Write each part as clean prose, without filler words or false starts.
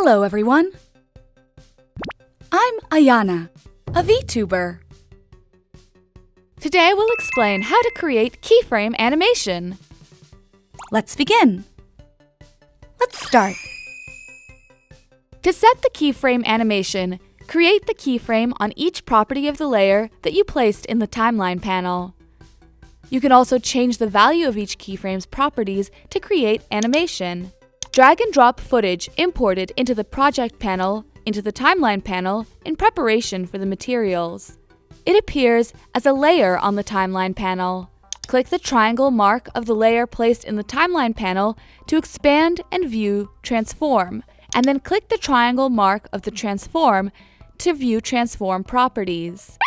Hello everyone! I'm AYANA, a Vtuber. Today we'll explain how to create keyframe animation. Let's begin. Let's start. To set the keyframe animation, create the keyframe on each property of the layer that you placed in the timeline panel. You can also change the value of each keyframe's properties to create animation. Drag and drop footage imported into the project panel into the timeline panel in preparation for the materials. It appears as a layer on the timeline panel. Click the triangle mark of the layer placed in the timeline panel to expand and view transform, and then click the triangle mark of the transform to view transform properties.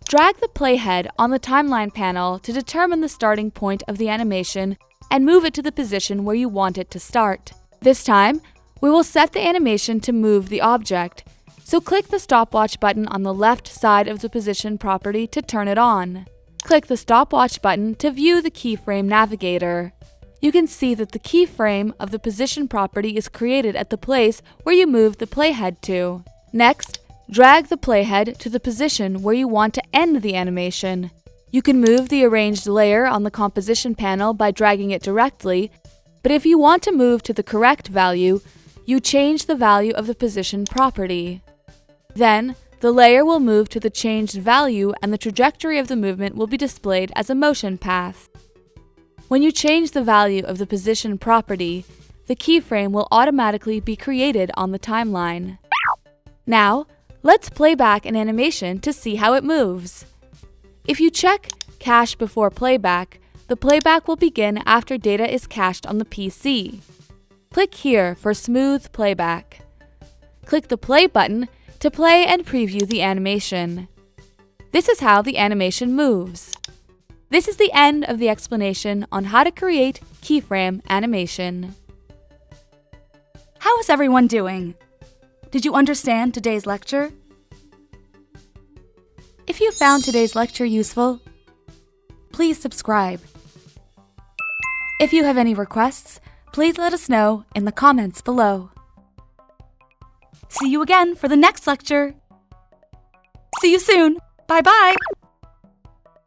Drag the playhead on the timeline panel to determine the starting point of the animation and move it to the position where you want it to start. This time, we will set the animation to move the object, so click the stopwatch button on the left side of the position property to turn it on. Click the stopwatch button to view the keyframe navigator. You can see that the keyframe of the position property is created at the place where you moved the playhead to. Next, drag the playhead to the position where you want to end the animation. You can move the arranged layer on the composition panel by dragging it directly, but if you want to move to the correct value, you change the value of the position property. Then, the layer will move to the changed value and the trajectory of the movement will be displayed as a motion path. When you change the value of the position property, the keyframe will automatically be created on the timeline. Now, let's play back an animation to see how it moves. If you check Cache before playback, the playback will begin after data is cached on the PC. Click here for smooth playback. Click the play button to play and preview the animation. This is how the animation moves. This is the end of the explanation on how to create keyframe animation. How is everyone doing? Did you understand today's lecture? If you found today's lecture useful, please subscribe. If you have any requests, please let us know in the comments below. See you again for the next lecture. See you soon. Bye-bye.